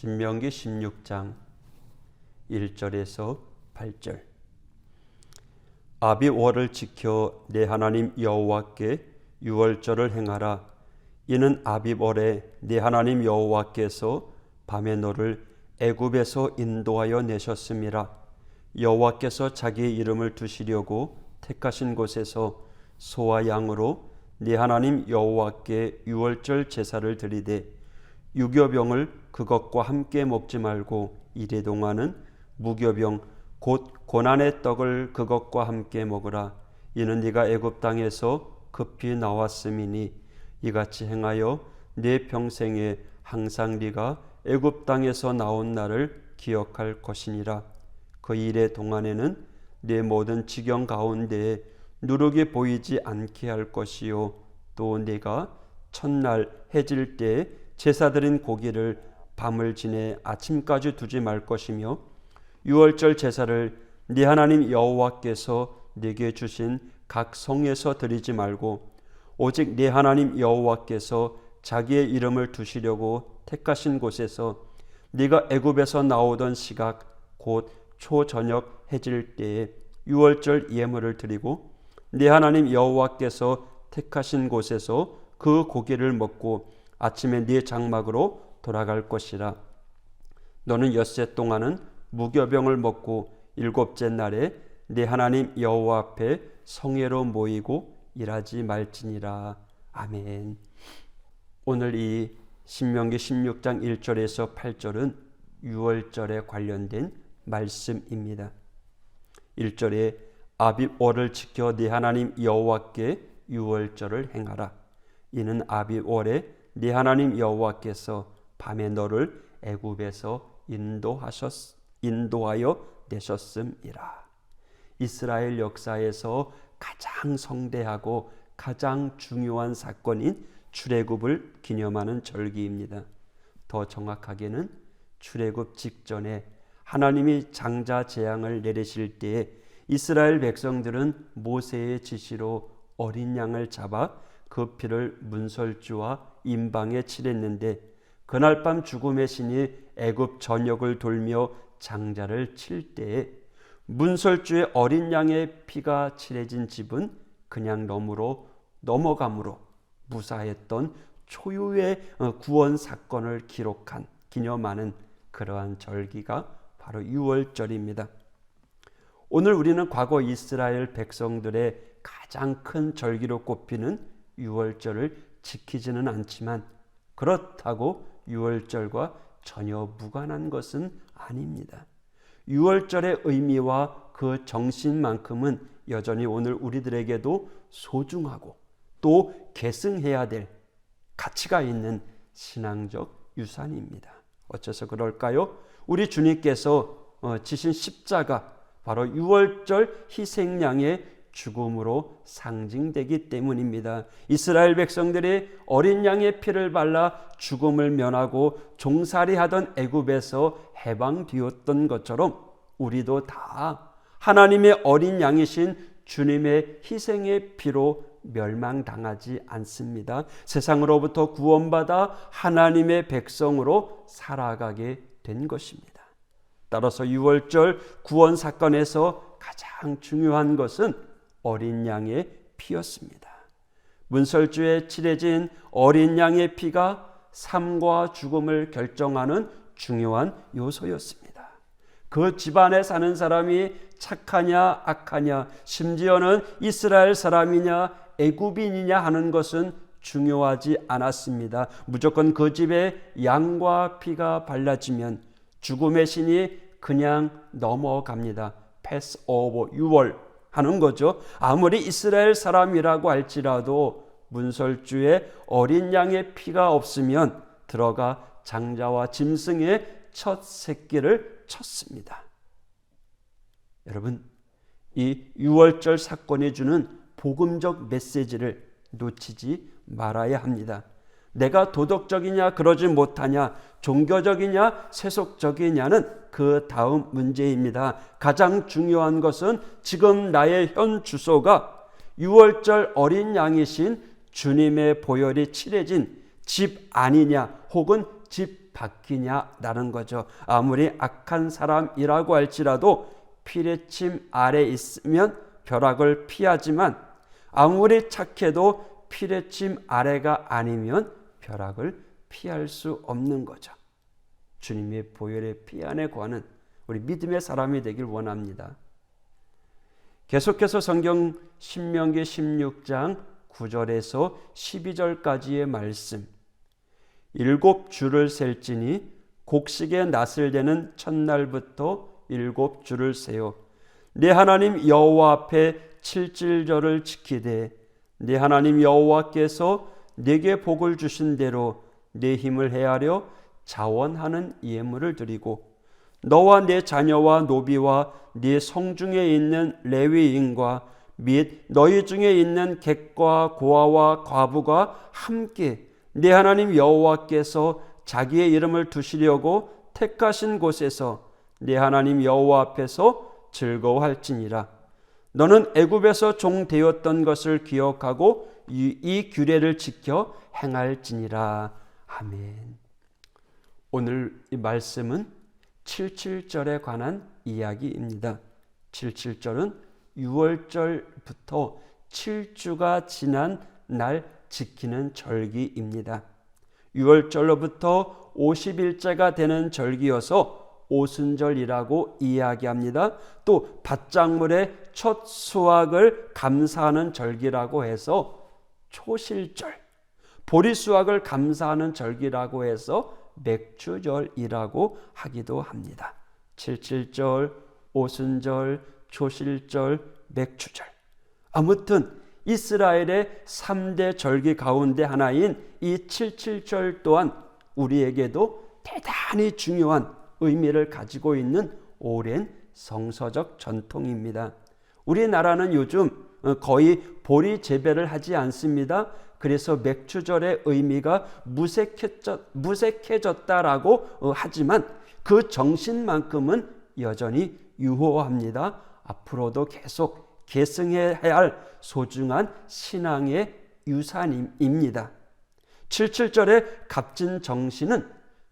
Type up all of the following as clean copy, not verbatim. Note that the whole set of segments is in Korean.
신명기 16장 1절에서 8절. 아비월을 지켜 내 하나님 여호와께 유월절을 행하라. 이는 아비월에 내 하나님 여호와께서 밤에 너를 애굽에서 인도하여 내셨음이라. 여호와께서 자기의 이름을 두시려고 택하신 곳에서 소와 양으로 네 하나님 여호와께 유월절 제사를 드리되 유교병을 그것과 함께 먹지 말고 이레동안은 무교병 곧 고난의 떡을 그것과 함께 먹으라. 이는 네가 애굽 땅에서 급히 나왔음이니 이같이 행하여 네 평생에 항상 네가 애굽 땅에서 나온 날을 기억할 것이니라. 그 일의 동안에는 네 모든 지경 가운데에 누룩이 보이지 않게 할 것이요 또 네가 첫날 해질 때에 제사드린 고기를 밤을 지내 아침까지 두지 말 것이며 유월절 제사를 네 하나님 여호와께서 네게 주신 각 성에서 드리지 말고 오직 네 하나님 여호와께서 자기의 이름을 두시려고 택하신 곳에서 네가 애굽에서 나오던 시각 곧 초저녁 해질 때에 유월절 예물을 드리고 네 하나님 여호와께서 택하신 곳에서 그 고기를 먹고 아침에 네 장막으로 돌아갈 것이라. 너는 엿새 동안은 무교병을 먹고 일곱째 날에 네 하나님 여호와 앞에 성회로 모이고 일하지 말지니라. 아멘. 오늘 이 신명기 16장 1절에서 8절은 유월절에 관련된 말씀입니다. 1절에 아비월을 지켜 네 하나님 여호와께 유월절을 행하라. 이는 아비월에 네 하나님 여호와께서 밤에 너를 애굽에서 인도하여 내셨음이라. 이스라엘 역사에서 가장 성대하고 가장 중요한 사건인 출애굽을 기념하는 절기입니다. 더 정확하게는 출애굽 직전에 하나님이 장자 재앙을 내리실 때에 이스라엘 백성들은 모세의 지시로 어린 양을 잡아 그 피를 문설주와 임방에 칠했는데 그날 밤 죽음의 신이 애굽 전역을 돌며 장자를 칠 때에 문설주의 어린 양의 피가 칠해진 집은 그냥 넘어감으로 무사했던 초유의 구원 사건을 기념하는 그러한 절기가 바로 유월절입니다. 오늘 우리는 과거 이스라엘 백성들의 가장 큰 절기로 꼽히는 유월절을 지키지는 않지만 그렇다고 유월절과 전혀 무관한 것은 아닙니다. 유월절의 의미와 그 정신만큼은 여전히 오늘 우리들에게도 소중하고 또 계승해야 될 가치가 있는 신앙적 유산입니다. 어째서 그럴까요? 우리 주님께서 지신 십자가 바로 유월절 희생양의 죽음으로 상징되기 때문입니다. 이스라엘 백성들이 어린 양의 피를 발라 죽음을 면하고 종살이하던 애굽에서 해방되었던 것처럼 우리도 다 하나님의 어린 양이신 주님의 희생의 피로 멸망당하지 않습니다. 세상으로부터 구원받아 하나님의 백성으로 살아가게 된 것입니다. 따라서 유월절 구원 사건에서 가장 중요한 것은 어린 양의 피였습니다. 문설주에 칠해진 어린 양의 피가 삶과 죽음을 결정하는 중요한 요소였습니다. 그 집안에 사는 사람이 착하냐 악하냐, 심지어는 이스라엘 사람이냐 애굽인이냐 하는 것은 중요하지 않았습니다. 무조건 그 집에 양과 피가 발라지면 죽음의 신이 그냥 넘어갑니다. 패스 오버, 유월 하는 거죠. 아무리 이스라엘 사람이라고 할지라도 문설주에 어린 양의 피가 없으면 들어가 장자와 짐승의 첫 새끼를 쳤습니다. 여러분, 이 유월절 사건이 주는 복음적 메시지를 놓치지 말아야 합니다. 내가 도덕적이냐 그러지 못하냐, 종교적이냐 세속적이냐는 그 다음 문제입니다. 가장 중요한 것은 지금 나의 현 주소가 유월절 어린 양이신 주님의 보혈이 칠해진 집 아니냐 혹은 집 바뀌냐라는 거죠. 아무리 악한 사람이라고 할지라도 피뢰침 아래 있으면 벼락을 피하지만 아무리 착해도 피뢰침 아래가 아니면 벼락을 피할 수 없는 거죠. 주님의 보혈의 피 안에 거하는 우리 믿음의 사람이 되길 원합니다. 계속해서 성경 신명기 16장 9절에서 12절까지의 말씀. 7주를 셀지니 곡식의 낫을 되는 첫날부터 7주를 세요. 내 하나님 여호와 앞에 칠칠절을 지키되 내 하나님 여호와께서 내게 복을 주신 대로 내 힘을 헤아려 자원하는 예물을 드리고 너와 내 자녀와 노비와 네 성중에 있는 레위인과 및 너희 중에 있는 객과 고아와 과부가 함께 네 하나님 여호와께서 자기의 이름을 두시려고 택하신 곳에서 네 하나님 여호와 앞에서 즐거워할지니라. 너는 애굽에서 종 되었던 것을 기억하고 이 규례를 지켜 행할지니라. 아멘. 오늘 이 말씀은 77절에 관한 이야기입니다. 77절은 6월절부터 7주가 지난 날 지키는 절기입니다. 6월절로부터 50일째가 되는 절기여서 오순절이라고 이야기합니다. 또 밭작물의 첫 수확을 감사하는 절기라고 해서 초실절, 보리수확을 감사하는 절기라고 해서 맥주절이라고 하기도 합니다. 77절, 오순절, 초실절, 맥주절. 아무튼 이스라엘의 3대 절기 가운데 하나인 이 77절 또한 우리에게도 대단히 중요한 의미를 가지고 있는 오랜 성서적 전통입니다. 우리나라는 요즘 거의 보리 재배를 하지 않습니다. 그래서 맥주절의 의미가 무색해졌다라고 하지만 그 정신만큼은 여전히 유효합니다. 앞으로도 계속 계승해야 할 소중한 신앙의 유산입니다. 77절의 값진 정신은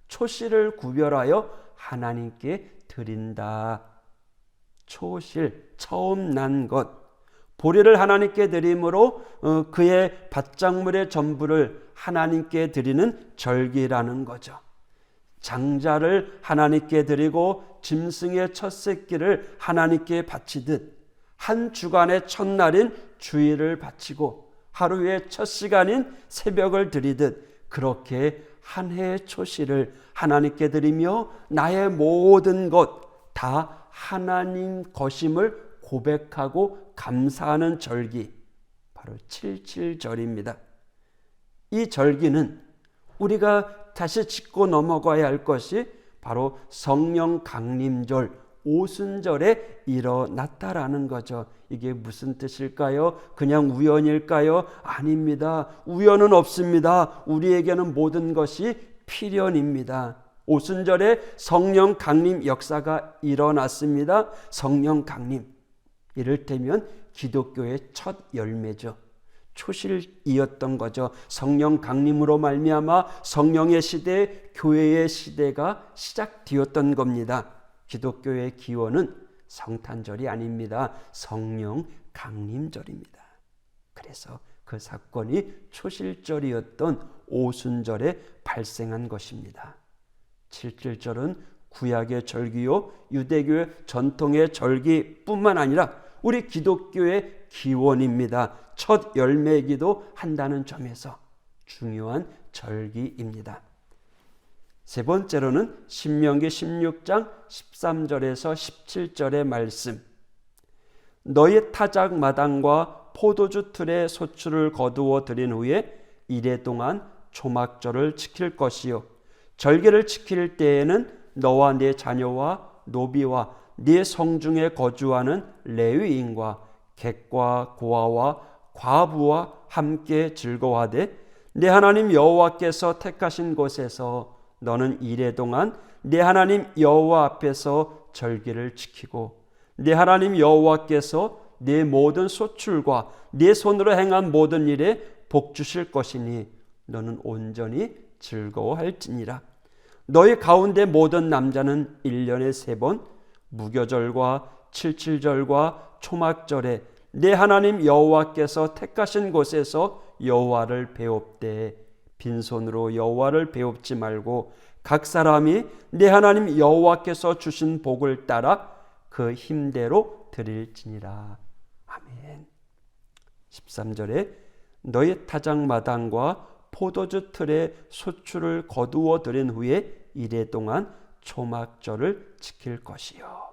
초실을 구별하여 하나님께 드린다. 초실, 처음 난 것. 보리를 하나님께 드림으로 그의 밭작물의 전부를 하나님께 드리는 절기라는 거죠. 장자를 하나님께 드리고 짐승의 첫 새끼를 하나님께 바치듯 한 주간의 첫날인 주일을 바치고 하루의 첫 시간인 새벽을 드리듯 그렇게 한 해의 초실을 하나님께 드리며 나의 모든 것 다 하나님 것임을 고백하고 감사하는 절기, 바로 77절입니다. 이 절기는 우리가 다시 짚고 넘어가야 할 것이 바로 성령 강림절, 오순절에 일어났다라는 거죠. 이게 무슨 뜻일까요? 그냥 우연일까요? 아닙니다. 우연은 없습니다. 우리에게는 모든 것이 필연입니다. 오순절에 성령 강림 역사가 일어났습니다. 성령 강림. 이를테면 기독교의 첫 열매죠. 초실이었던 거죠. 성령 강림으로 말미암아 성령의 시대, 교회의 시대가 시작되었던 겁니다. 기독교의 기원은 성탄절이 아닙니다. 성령 강림절입니다. 그래서 그 사건이 초실절이었던 오순절에 발생한 것입니다. 77절은 구약의 절기요 유대교의 전통의 절기뿐만 아니라 우리 기독교의 기원입니다. 첫 열매이기도 한다는 점에서 중요한 절기입니다. 세 번째로는 신명기 16장 13절에서 17절의 말씀. 너희 타작 마당과 포도주 틀에 소출을 거두어 드린 후에 이래 동안 초막절을 지킬 것이요 절기를 지킬 때에는 너와 네 자녀와 노비와 네 성중에 거주하는 레위인과 객과 고아와 과부와 함께 즐거워하되 네 하나님 여호와께서 택하신 곳에서 너는 이래 동안 네 하나님 여호와 앞에서 절기를 지키고 네 하나님 여호와께서 네 모든 소출과 네 손으로 행한 모든 일에 복 주실 것이니 너는 온전히 즐거워할지니라. 너희 가운데 모든 남자는 1년에 3번 무교절과 칠칠절과 초막절에 내 하나님 여호와께서 택하신 곳에서 여호와를 배웁되 빈손으로 여호와를 배웁지 말고 각 사람이 내 하나님 여호와께서 주신 복을 따라 그 힘대로 드릴지니라. 아멘. 13절에 너희 타작마당과 포도주 틀에 소출을 거두어 들인 후에 이래 동안 초막절을 지킬 것이요.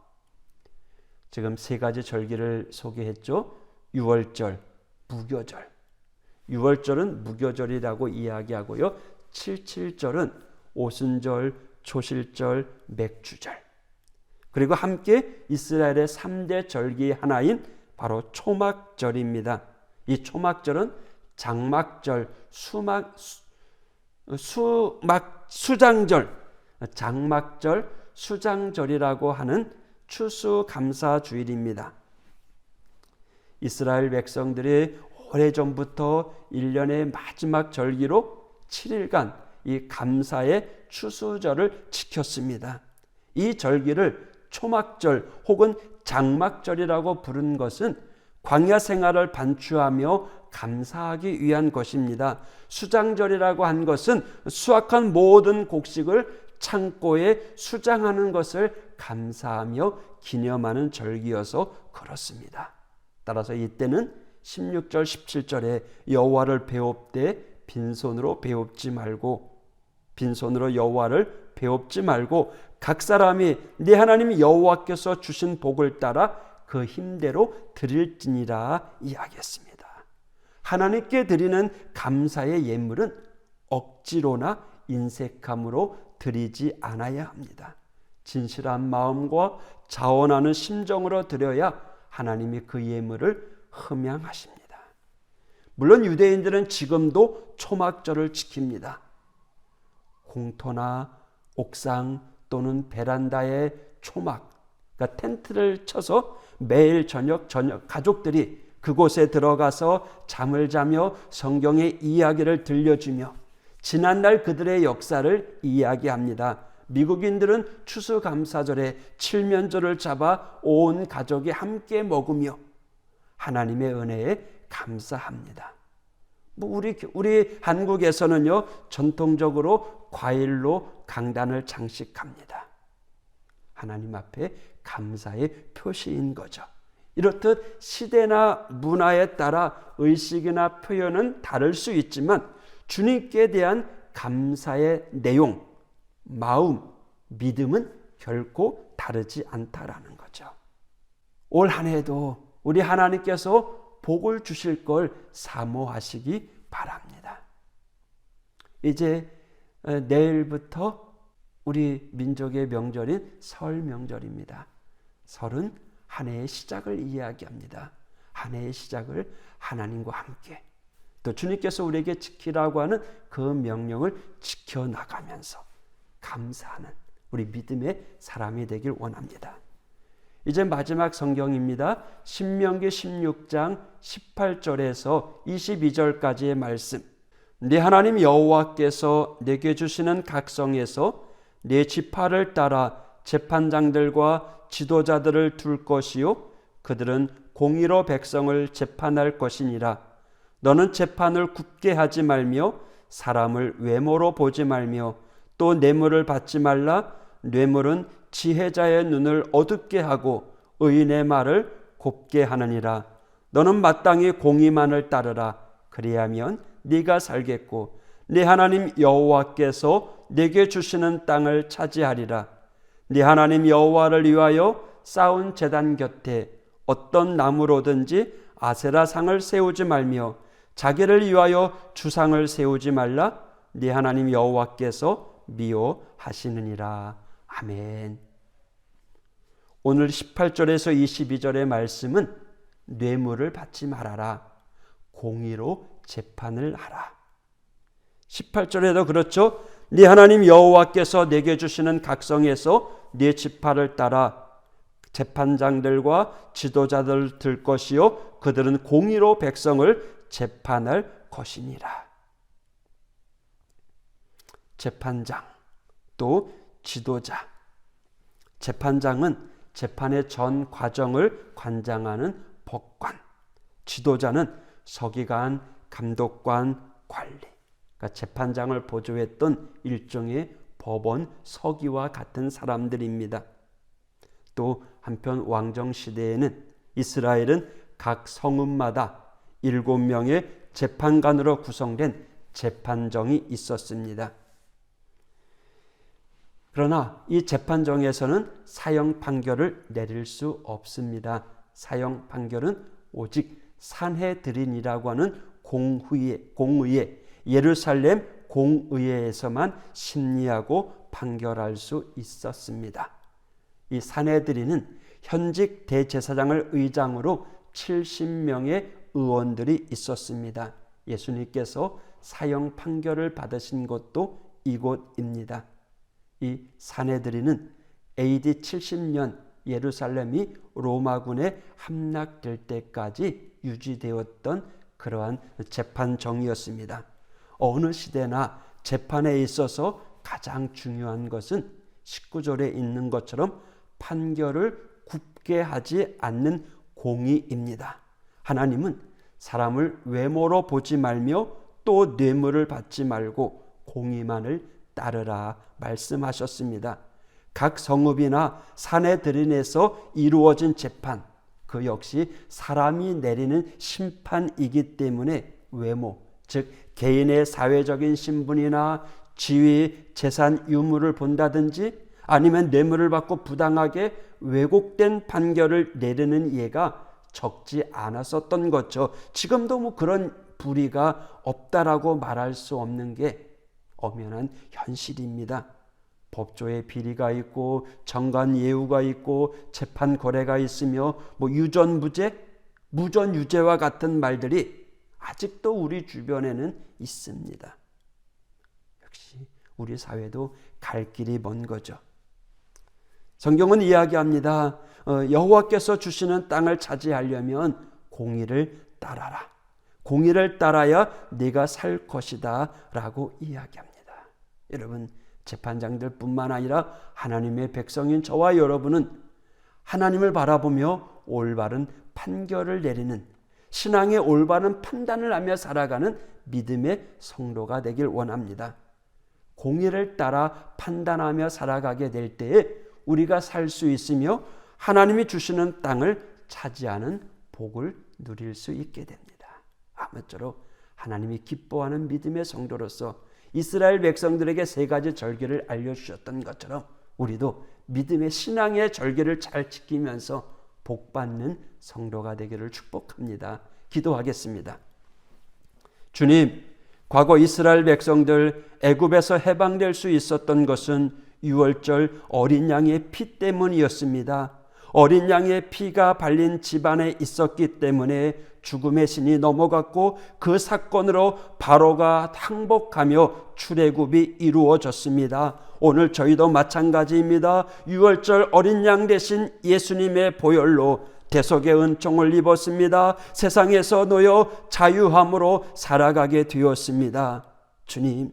지금 3가지 절기를 소개했죠. 6월절, 무교절. 6월절은 무교절이라고 이야기하고요. 77절은 오순절, 초실절, 맥주절. 그리고 함께 이스라엘의 3대 절기 하나인 바로 초막절입니다. 이 초막절은 장막절, 수장절, 장막절, 수장절이라고 하는 추수감사주일입니다. 이스라엘 백성들이 오래전부터 1년의 마지막 절기로 7일간 이 감사의 추수절을 지켰습니다. 이 절기를 초막절 혹은 장막절이라고 부른 것은 광야 생활을 반추하며 감사하기 위한 것입니다. 수장절이라고 한 것은 수확한 모든 곡식을 창고에 수장하는 것을 감사하며 기념하는 절기여서 그렇습니다. 따라서 이때는 16절 17절에 여호와를 배웁되 빈손으로 배웁지 말고 각 사람이 네 하나님 여호와께서 주신 복을 따라 그 힘대로 드릴지니라 이야기했습니다. 하나님께 드리는 감사의 예물은 억지로나 인색함으로 드리지 않아야 합니다. 진실한 마음과 자원하는 심정으로 드려야 하나님이 그 예물을 흠양하십니다. 물론 유대인들은 지금도 초막절을 지킵니다. 공터나 옥상 또는 베란다에 초막, 그러니까 텐트를 쳐서 매일 저녁 가족들이 그곳에 들어가서 잠을 자며 성경의 이야기를 들려주며 지난날 그들의 역사를 이야기합니다. 미국인들은 추수감사절에 칠면조를 잡아 온 가족이 함께 먹으며 하나님의 은혜에 감사합니다. 우리 한국에서는요, 전통적으로 과일로 강단을 장식합니다. 하나님 앞에 감사의 표시인 거죠. 이렇듯 시대나 문화에 따라 의식이나 표현은 다를 수 있지만 주님께 대한 감사의 내용, 마음, 믿음은 결코 다르지 않다라는 거죠. 올 한 해도 우리 하나님께서 복을 주실 걸 사모하시기 바랍니다. 이제 내일부터 우리 민족의 명절인 설 명절입니다. 설은 한 해의 시작을 이야기합니다. 한 해의 시작을 하나님과 함께 또 주님께서 우리에게 지키라고 하는 그 명령을 지켜나가면서 감사하는 우리 믿음의 사람이 되길 원합니다. 이제 마지막 성경입니다. 신명기 16장 18절에서 22절까지의 말씀. 네 하나님 여호와께서 내게 주시는 각성에서 네 지파를 따라 재판장들과 지도자들을 둘 것이요 그들은 공의로 백성을 재판할 것이니라. 너는 재판을 굳게 하지 말며 사람을 외모로 보지 말며 또 뇌물을 받지 말라. 뇌물은 지혜자의 눈을 어둡게 하고 의인의 말을 곱게 하느니라. 너는 마땅히 공의만을 따르라. 그리하면 네가 살겠고 네 하나님 여호와께서 네게 주시는 땅을 차지하리라. 네 하나님 여호와를 위하여 쌓은 제단 곁에 어떤 나무로든지 아세라 상을 세우지 말며 자기를 위하여 주상을 세우지 말라. 네 하나님 여호와께서 미워하시느니라. 아멘. 오늘 18절에서 22절의 말씀은 뇌물을 받지 말아라. 공의로 재판을 하라. 18절에도 그렇죠. 네 하나님 여호와께서 내게 주시는 각성에서 네 지파를 따라 재판장들과 지도자들 들 것이요 그들은 공의로 백성을 재판할 것이니라. 재판장 또 지도자. 재판장은 재판의 전 과정을 관장하는 법관. 지도자는 서기관, 감독관, 관리. 그러니까 재판장을 보조했던 일종의 법원 서기와 같은 사람들입니다. 또 한편 왕정 시대에는 이스라엘은 각 성읍마다 7명의 재판관으로 구성된 재판정이 있었습니다. 그러나 이 재판정에서는 사형 판결을 내릴 수 없습니다. 사형 판결은 오직 산헤드린이라고 하는 공의회, 예루살렘 공의회에서만 심리하고 판결할 수 있었습니다. 이 산헤드린은 현직 대제사장을 의장으로 70명의 의원들이 있었습니다. 예수님께서 사형 판결을 받으신 곳도 이곳입니다. 이 산헤드린은 AD 70년 예루살렘이 로마군에 함락될 때까지 유지되었던 그러한 재판정이었습니다. 어느 시대나 재판에 있어서 가장 중요한 것은 19절에 있는 것처럼 판결을 굽게 하지 않는 공의입니다. 하나님은 사람을 외모로 보지 말며 또 뇌물을 받지 말고 공의만을 따르라 말씀하셨습니다. 각 성읍이나 산헤드린에서 이루어진 재판, 그 역시 사람이 내리는 심판이기 때문에 외모, 즉 개인의 사회적인 신분이나 지위, 재산 유무를 본다든지 아니면 뇌물을 받고 부당하게 왜곡된 판결을 내리는 예가 적지 않았었던 거죠. 지금도 뭐 그런 불의가 없다라고 말할 수 없는 게 엄연한 현실입니다. 법조에 비리가 있고 정관 예우가 있고 재판 거래가 있으며 뭐 유전무죄, 무전유죄와 같은 말들이 아직도 우리 주변에는 있습니다. 역시 우리 사회도 갈 길이 먼 거죠. 성경은 이야기합니다. 여호와께서 주시는 땅을 차지하려면 공의를 따라라. 공의를 따라야 네가 살 것이다 라고 이야기합니다. 여러분, 재판장들 뿐만 아니라 하나님의 백성인 저와 여러분은 하나님을 바라보며 올바른 판결을 내리는, 신앙의 올바른 판단을 하며 살아가는 믿음의 성도가 되길 원합니다. 공의를 따라 판단하며 살아가게 될 때에 우리가 살 수 있으며 하나님이 주시는 땅을 차지하는 복을 누릴 수 있게 됩니다. 아무쪼록 하나님이 기뻐하는 믿음의 성도로서 이스라엘 백성들에게 3가지 절기를 알려주셨던 것처럼 우리도 믿음의 신앙의 절기를 잘 지키면서 복받는 성도가 되기를 축복합니다. 기도하겠습니다. 주님, 과거 이스라엘 백성들 애굽에서 해방될 수 있었던 것은 유월절 어린 양의 피 때문이었습니다. 어린 양의 피가 발린 집안에 있었기 때문에 죽음의 신이 넘어갔고 그 사건으로 바로가 항복하며 출애굽이 이루어졌습니다. 오늘 저희도 마찬가지입니다. 유월절 어린 양 대신 예수님의 보혈로 대속의 은총을 입었습니다. 세상에서 놓여 자유함으로 살아가게 되었습니다. 주님,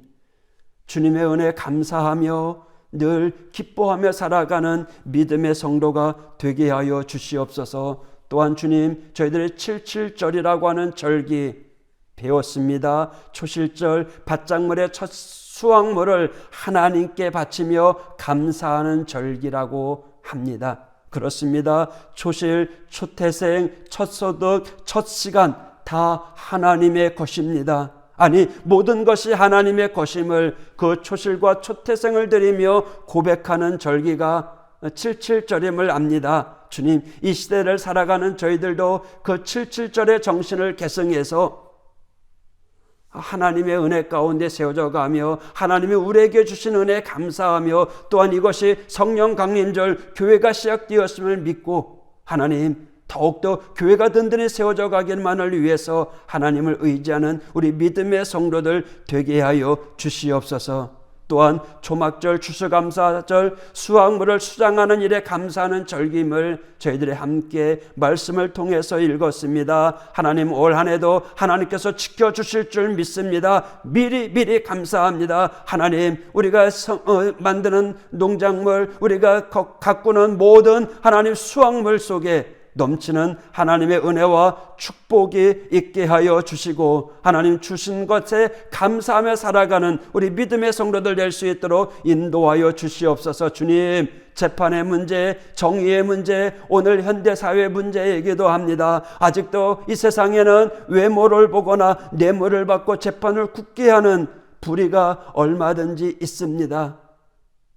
주님의 은혜 감사하며 늘 기뻐하며 살아가는 믿음의 성도가 되게 하여 주시옵소서. 또한 주님, 저희들의 77절이라고 하는 절기 배웠습니다. 초실절 밭작물의 첫 수확물을 하나님께 바치며 감사하는 절기라고 합니다. 그렇습니다. 초실, 초태생, 첫 소득, 첫 시간 다 하나님의 것입니다. 아니, 모든 것이 하나님의 것임을 그 초실과 초태생을 드리며 고백하는 절기가 77절임을 압니다. 주님, 이 시대를 살아가는 저희들도 그 77절의 정신을 계승해서 하나님의 은혜 가운데 세워져 가며 하나님이 우리에게 주신 은혜에 감사하며 또한 이것이 성령 강림절 교회가 시작되었음을 믿고 하나님, 더욱더 교회가 든든히 세워져 가기만을 위해서 하나님을 의지하는 우리 믿음의 성도들 되게 하여 주시옵소서. 또한 초막절, 추수감사절, 수확물을 수장하는 일에 감사하는 절기임을 저희들이 함께 말씀을 통해서 읽었습니다. 하나님, 올 한 해도 하나님께서 지켜주실 줄 믿습니다. 미리 감사합니다. 하나님, 우리가 만드는 농작물, 우리가 가꾸는 모든 하나님 수확물 속에 넘치는 하나님의 은혜와 축복이 있게 하여 주시고, 하나님 주신 것에 감사하며 살아가는 우리 믿음의 성도들 될 수 있도록 인도하여 주시옵소서. 주님, 재판의 문제, 정의의 문제, 오늘 현대사회 문제이기도 합니다. 아직도 이 세상에는 외모를 보거나 뇌물을 받고 재판을 굳게 하는 불의가 얼마든지 있습니다.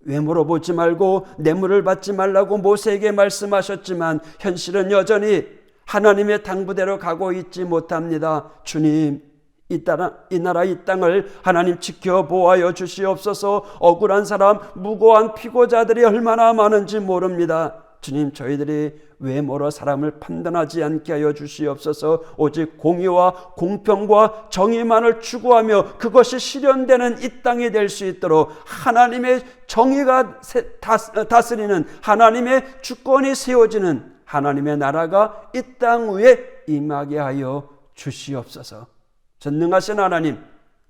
외모로 보지 말고 뇌물을 받지 말라고 모세에게 말씀하셨지만 현실은 여전히 하나님의 당부대로 가고 있지 못합니다. 주님, 이 나라 이 땅을 하나님 지켜보아여 주시옵소서. 억울한 사람, 무고한 피고자들이 얼마나 많은지 모릅니다. 주님, 저희들이 외모로 사람을 판단하지 않게 하여 주시옵소서. 오직 공의와 공평과 정의만을 추구하며 그것이 실현되는 이 땅이 될 수 있도록 하나님의 정의가 다스리는, 하나님의 주권이 세워지는 하나님의 나라가 이 땅 위에 임하게 하여 주시옵소서. 전능하신 하나님,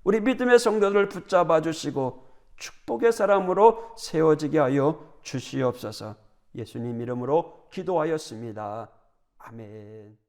우리 믿음의 성도들을 붙잡아 주시고 축복의 사람으로 세워지게 하여 주시옵소서. 예수님 이름으로 기도하였습니다. 아멘.